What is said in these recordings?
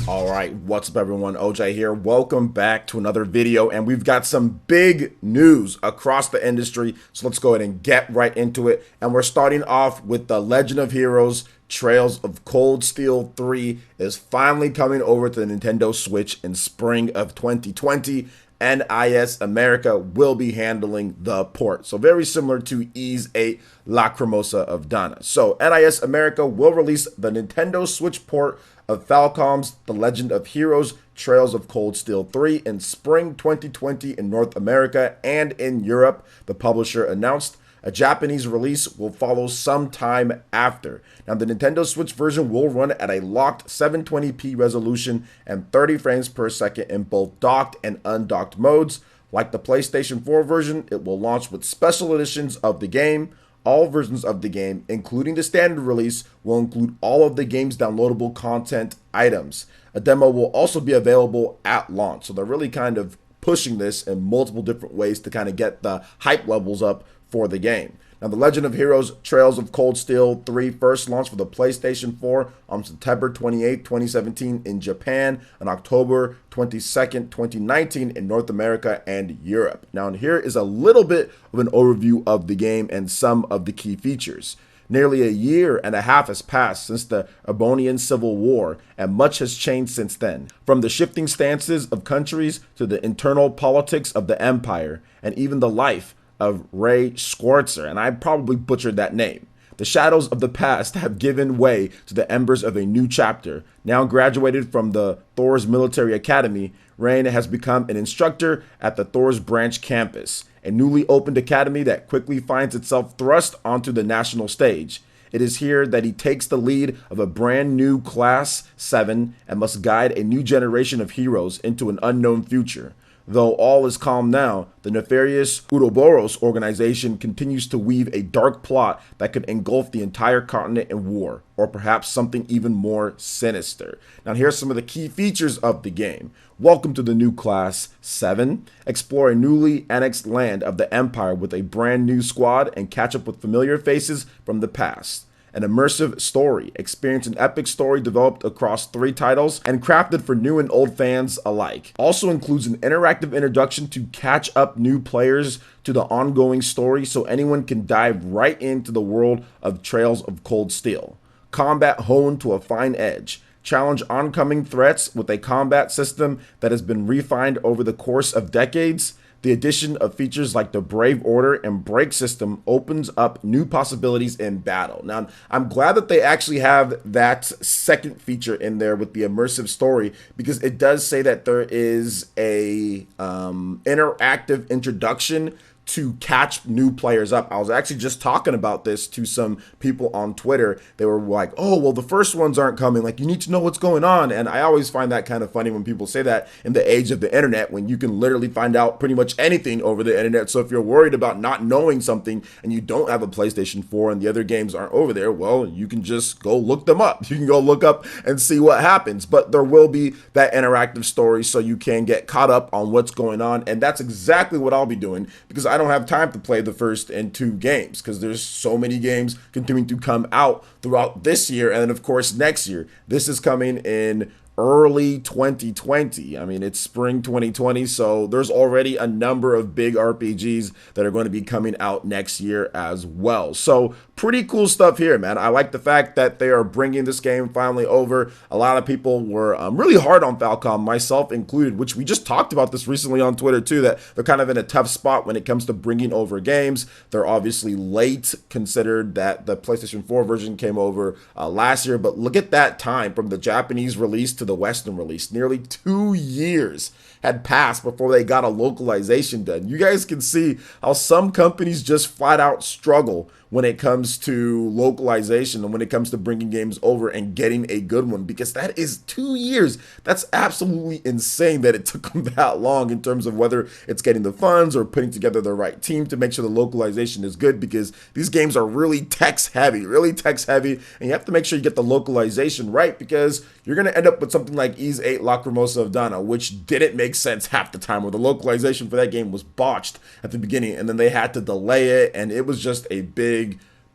All right, what's up everyone? OJ here. Welcome back to another video, and we've got some big news across the industry. So let's go ahead and get right into it. And we're starting off with The Legend of Heroes Trails of Cold Steel 3 is finally coming over to the Nintendo Switch in spring of 2020. NIS America will be handling the port. So very similar to Ys 8 Lacrimosa of Dana. So NIS America will release the Nintendo Switch port of Falcom's The Legend of Heroes Trails of Cold Steel 3 in spring 2020 in North America and in Europe, the publisher announced. A Japanese release will follow sometime after. Now, the Nintendo Switch version will run at a locked 720p resolution and 30 frames per second in both docked and undocked modes. Like the PlayStation 4 version, it will launch with special editions of the game. All versions of the game, including the standard release, will include all of the game's downloadable content items. A demo will also be available at launch. So they're really kind of pushing this in multiple different ways to kind of get the hype levels up for the game. Now, The Legend of Heroes Trails of Cold Steel 3 first launched for the PlayStation 4 on September 28, 2017 in Japan, and October 22nd, 2019 in North America and Europe. Now, here is a little bit of an overview of the game and some of the key features. Nearly a year and a half has passed since the Ebonian Civil War, and much has changed since then. From the shifting stances of countries to the internal politics of the empire, and even the life of Ray Schwarzer, and I probably butchered that name. The shadows of the past have given way to the embers of a new chapter. Now graduated from the Thor's Military Academy, Rain has become an instructor at the Thor's Branch campus, a newly opened academy that quickly finds itself thrust onto the national stage. It is here that he takes the lead of a brand new Class 7 and must guide a new generation of heroes into an unknown future. Though all is calm now, the nefarious Ouroboros organization continues to weave a dark plot that could engulf the entire continent in war, or perhaps something even more sinister. Now here's some of the key features of the game. Welcome to the new Class 7. Explore a newly annexed land of the Empire with a brand new squad and catch up with familiar faces from the past. An immersive story. Experience an epic story developed across 3 titles and crafted for new and old fans alike. Also includes an interactive introduction to catch up new players to the ongoing story so anyone can dive right into the world of Trails of Cold Steel. Combat honed to a fine edge. Challenge oncoming threats with a combat system that has been refined over the course of decades. The addition of features like the Brave Order and Break system opens up new possibilities in battle. Now, I'm glad that they actually have that second feature in there with the immersive story, because it does say that there is a interactive introduction to catch new players up. I was actually just talking about this to some people on Twitter. They were like, oh, well, the first ones aren't coming. Like, you need to know what's going on. And I always find that kind of funny when people say that in the age of the internet, when you can literally find out pretty much anything over the internet. So if you're worried about not knowing something and you don't have a PlayStation 4 and the other games aren't over there, well, you can just go look them up. You can go look up and see what happens. But there will be that interactive story so you can get caught up on what's going on. And that's exactly what I'll be doing, because I don't have time to play the first and 2 games, because there's so many games continuing to come out throughout this year, and then of course next year. This is coming in early 2020. I mean, it's spring 2020, so there's already a number of big RPGs that are going to be coming out next year as well. So pretty cool stuff here, man. I like the fact that they are bringing this game finally over. A lot of people were really hard on Falcom, myself included, which we just talked about this recently on Twitter too, that they're kind of in a tough spot when it comes to bringing over games. They're obviously late, considered that the PlayStation 4 version came over last year, but look at that time from the Japanese release to the Western release. Nearly 2 years had passed before they got a localization done. You guys can see how some companies just flat out struggle when it comes to localization and when it comes to bringing games over and getting a good one, because that is 2 years. That's absolutely insane that it took them that long in terms of whether it's getting the funds or putting together the right team to make sure the localization is good, because these games are really text heavy, and you have to make sure you get the localization right, because you're going to end up with something like Ys 8 Lacrimosa of Dana, which didn't make sense half the time, where the localization for that game was botched at the beginning and then they had to delay it, and it was just a big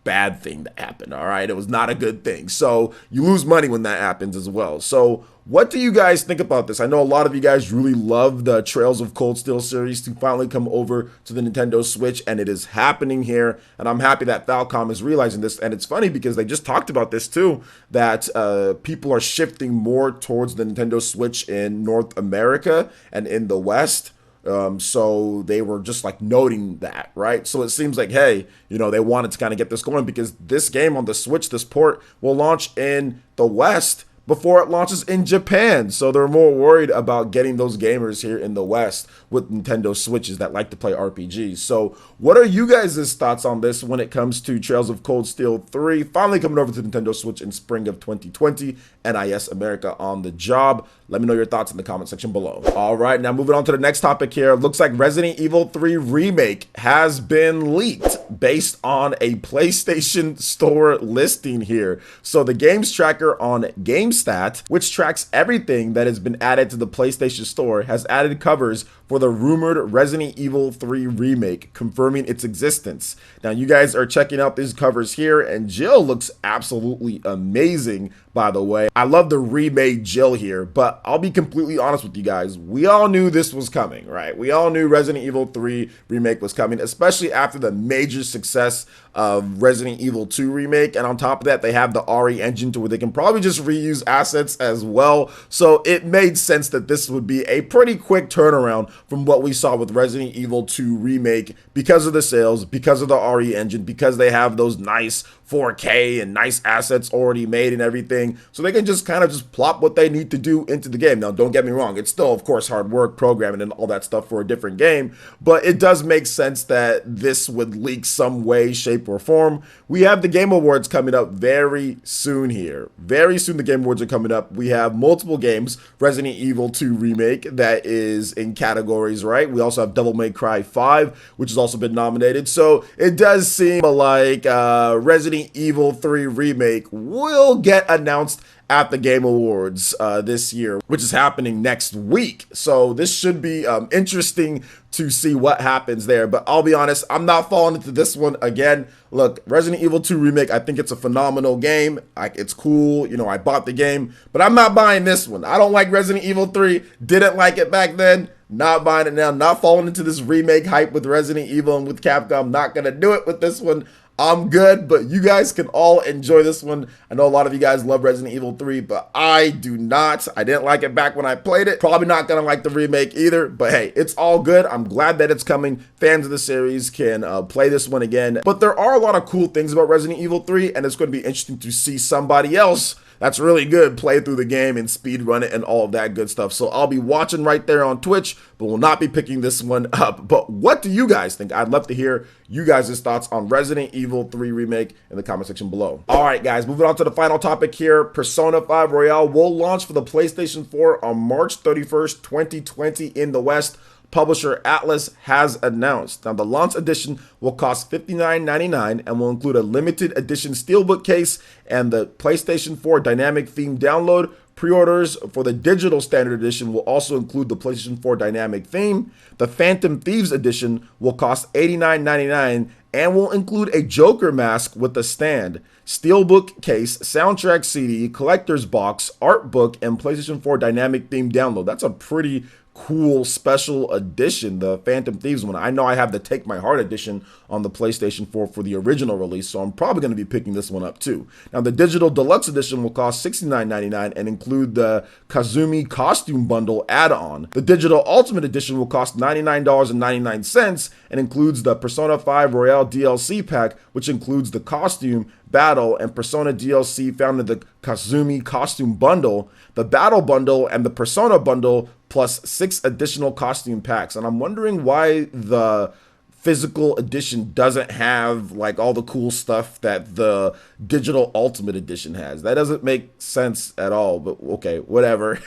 bad thing that happened, all right? It was not a good thing. So you lose money when that happens as well. So what do you guys think about this? I know a lot of you guys really love the Trails of Cold Steel series to finally come over to the Nintendo Switch, and it is happening here. And I'm happy that Falcom is realizing this. And it's funny because they just talked about this too, that people are shifting more towards the Nintendo Switch in North America and in the West. So they were just like noting that, right? So it seems like, hey, you know, they wanted to kind of get this going because this game on the Switch, this port, will launch in the West before it launches in Japan. So they're more worried about getting those gamers here in the West with Nintendo Switches that like to play RPGs. So what are you guys' thoughts on this when it comes to Trails of Cold Steel 3 finally coming over to Nintendo Switch in spring of 2020? NIS America on the job. Let me know your thoughts in the comment section below. All right, now moving on to the next topic here. Looks like Resident Evil 3 Remake has been leaked based on a PlayStation Store listing here. So the games tracker on GameStat, which tracks everything that has been added to the PlayStation Store, has added covers for the rumored Resident Evil 3 Remake, confirming its existence. Now you guys are checking out these covers here, and Jill looks absolutely amazing, by the way. I love the remade Jill here, but I'll be completely honest with you guys. We all knew this was coming, right? We all knew Resident Evil 3 Remake was coming, especially after the major success of Resident Evil 2 Remake. And on top of that, they have the RE engine to where they can probably just reuse assets as well. So it made sense that this would be a pretty quick turnaround from what we saw with Resident Evil 2 Remake because of the sales, because of the RE engine, because they have those nice 4K and nice assets already made and everything. So they can just kind of just plop what they need to do into the game. Now, don't get me wrong. It's still, of course, hard work, programming, and all that stuff for a different game. But it does make sense that this would leak some way, shape, or form. We have the Game Awards coming up very soon here. Very soon the Game Awards are coming up. We have multiple games. Resident Evil 2 Remake that is in categories, right? We also have Devil May Cry 5, which has also been nominated. So it does seem like Resident Evil 3 Remake will get announced at the Game Awards this year, which is happening next week. So this should be interesting to see what happens there. But I'll be honest, I'm not falling into this one again. Look, Resident Evil 2 Remake, I think it's a phenomenal game. It's cool. You know, I bought the game, but I'm not buying this one. I don't like Resident Evil 3. Didn't like it back then. Not buying it now. Not falling into this remake hype with Resident Evil and with Capcom. Not going to do it with this one. I'm good, but you guys can all enjoy this one. I know a lot of you guys love Resident Evil 3, but I do not. I didn't like it back when I played it. Probably not going to like the remake either, but hey, it's all good. I'm glad that it's coming. Fans of the series can play this one again. But there are a lot of cool things about Resident Evil 3, and it's going to be interesting to see somebody else that's really good play through the game and speed run it and all of that good stuff. So I'll be watching right there on Twitch, but will not be picking this one up. But what do you guys think? I'd love to hear you guys' thoughts on Resident Evil 3 Remake in the comment section below. All right, guys, moving on to the final topic here. Persona 5 Royale will launch for the PlayStation 4 on March 31st, 2020 in the West. Publisher Atlas has announced. Now, the launch edition will cost $59.99 and will include a limited edition steelbook case and the PlayStation 4 dynamic theme download. Pre-orders for the digital standard edition will also include the PlayStation 4 dynamic theme. The Phantom Thieves edition will cost $89.99 and will include a Joker mask with a stand, steelbook case, soundtrack CD, collector's box, art book, and PlayStation 4 dynamic theme download. That's a pretty cool special edition, the Phantom Thieves one. I know I have the Take My Heart edition on the PlayStation 4 for the original release, so I'm probably going to be picking this one up too. Now, the digital deluxe edition will cost $69.99 and include the Kazumi costume bundle add-on. The digital ultimate edition will cost $99.99 and includes the Persona 5 Royale DLC pack, which includes the costume, battle, and Persona DLC found in the Kazumi costume bundle, the battle bundle, and the Persona bundle, plus 6 additional costume packs. And I'm wondering why the physical edition doesn't have like all the cool stuff that the digital ultimate edition has. That doesn't make sense at all, but okay, whatever.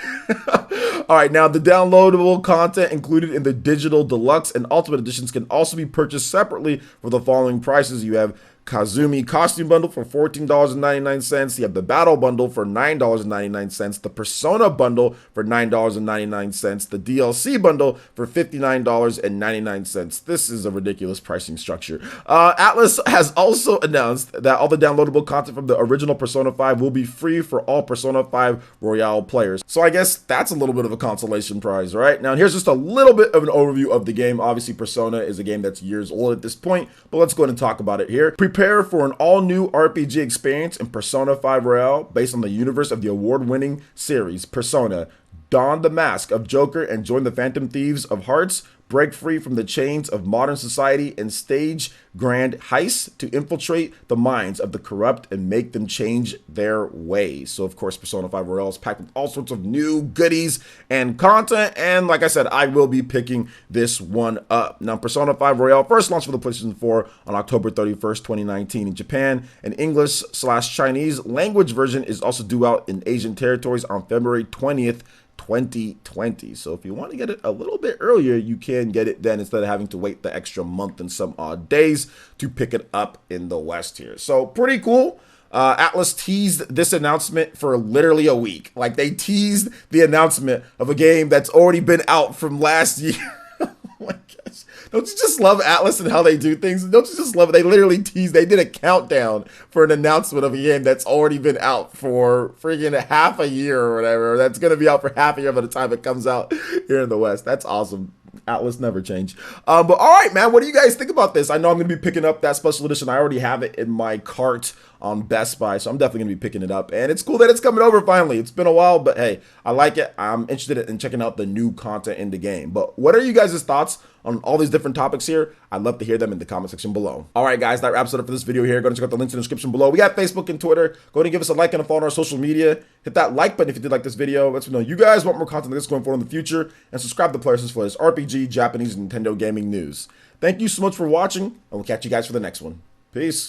All right, now the downloadable content included in the digital deluxe and ultimate editions can also be purchased separately for the following prices. You have Kazumi costume bundle for $14.99. You have the battle bundle for $9.99. The Persona bundle for $9.99. The DLC bundle for $59.99. This is a ridiculous pricing structure. Atlas has also announced that all the downloadable content from the original Persona 5 will be free for all Persona 5 Royale players. So I guess that's a little bit of a consolation prize, right? Now here's just a little bit of an overview of the game. Obviously Persona is a game that's years old at this point, but let's go ahead and talk about it here. Prepare for an all-new RPG experience in Persona 5 Royale based on the universe of the award-winning series Persona. Don the mask of Joker and join the Phantom Thieves of Hearts. Break free from the chains of modern society and stage grand heists to infiltrate the minds of the corrupt and make them change their ways. So, of course, Persona 5 Royale is packed with all sorts of new goodies and content. And like I said, I will be picking this one up. Now, Persona 5 Royale first launched for the PlayStation 4 on October 31st, 2019 in Japan. An English/Chinese language version is also due out in Asian territories on February 20th, 2020. So if you want to get it a little bit earlier, you can get it then instead of having to wait the extra month and some odd days to pick it up in the West here. So pretty cool. Atlas teased this announcement for literally a week. Like they teased the announcement of a game that's already been out from last year. Oh my gosh. Don't you just love Atlas and how they do things? Don't you just love it? They literally teased, they did a countdown for an announcement of a game that's already been out for freaking half a year or whatever. That's going to be out for half a year by the time it comes out here in the West. That's awesome. Atlas never change. But all right, man, what do you guys think about this? I know I'm going to be picking up that special edition. I already have it in my cart on Best Buy, so I'm definitely going to be picking it up. And it's cool that it's coming over finally. It's been a while, but hey, I like it. I'm interested in checking out the new content in the game. But what are you guys' thoughts on all these different topics here? I'd love to hear them in the comment section below. All right, guys, that wraps it up for this video here. Go and check out the links in the description below. We got Facebook and Twitter. Go ahead and give us a like and a follow on our social media. Hit that like button if you did like this video. Let us know you guys want more content like this going forward in the future. And subscribe to PlayerEssence for this RPG, Japanese, and Nintendo gaming news. Thank you so much for watching, and we'll catch you guys for the next one. Peace.